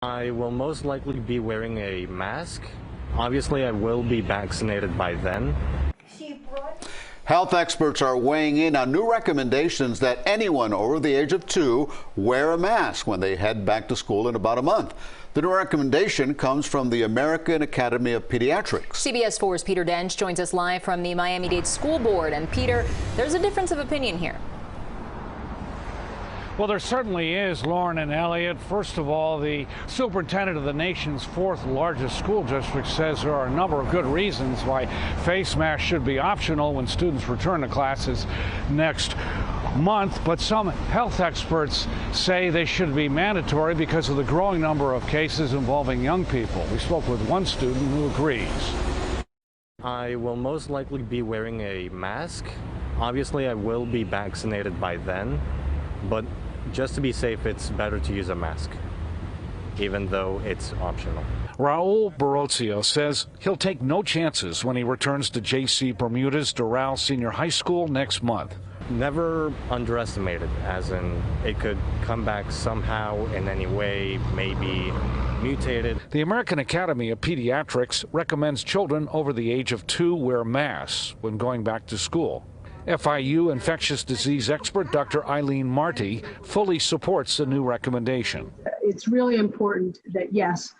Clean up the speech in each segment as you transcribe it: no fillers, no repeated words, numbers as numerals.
I will most likely be wearing a mask. Obviously, I will be vaccinated by then. Health experts are weighing in on new recommendations that anyone over the age of 2 wear a mask when they head back to school in about a month. The new recommendation comes from the American Academy of Pediatrics. CBS 4's Peter Dench joins us live from the Miami-Dade School Board. And Peter, there's a difference of opinion here. Well, there certainly is, Lauren and Elliot. First of all, the superintendent of the nation's 4th largest school district says there are a number of good reasons why face masks should be optional when students return to classes next month. But some health experts say they should be mandatory because of the growing number of cases involving young people. We spoke with one student who agrees. I will most likely be wearing a mask. Obviously, I will be vaccinated by then, but just to be safe, it's better to use a mask, even though it's optional. Raul Barrocio says he'll take no chances when he returns to J.C. Bermuda's Doral Senior High School next month. Never underestimate it, as in it could come back somehow in any way, maybe mutated. The American Academy of Pediatrics recommends children over the age of 2 wear masks when going back to school. FIU infectious disease expert Dr. Eileen Marty fully supports the new recommendation. It's really important that, yes,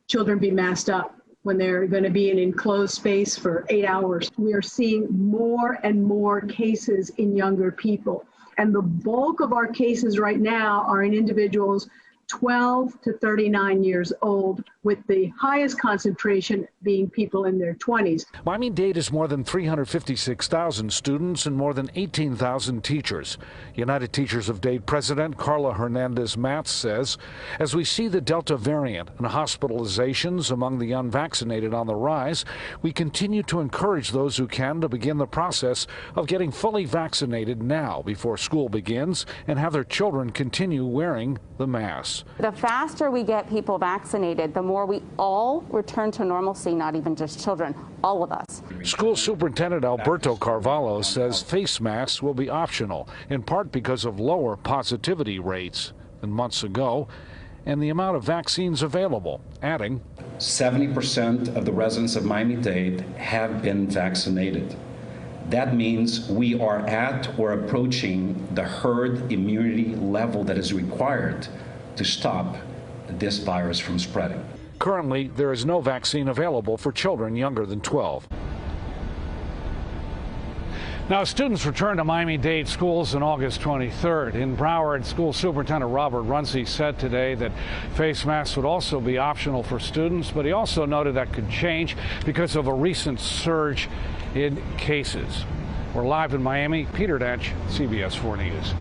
children be masked up when they're going to be in an enclosed space for 8 hours. We are seeing more and more cases in younger people. And the bulk of our cases right now are in individuals 12 to 39 years old, with the highest concentration being people in their 20s. Miami-Dade has more than 356,000 students and more than 18,000 teachers. United Teachers of Dade President Carla Hernandez-Matz says, as we see the Delta variant and hospitalizations among the unvaccinated on the rise, we continue to encourage those who can to begin the process of getting fully vaccinated now before school begins and have their children continue wearing the mask. The faster we get people vaccinated, the more we all return to normalcy, not even just children, all of us. School Superintendent Alberto Carvalho says face masks will be optional, in part because of lower positivity rates than months ago and the amount of vaccines available, adding 70% of the residents of Miami-Dade have been vaccinated. That means we are at or approaching the herd immunity level that is required to stop this virus from spreading. Currently, there is no vaccine available for children younger than 12. Now, students return to Miami-Dade schools on August 23rd. In Broward, School Superintendent Robert Runcie said today that face masks would also be optional for students, but he also noted that could change because of a recent surge in cases. We're live in Miami. Peter Dench, CBS 4 News.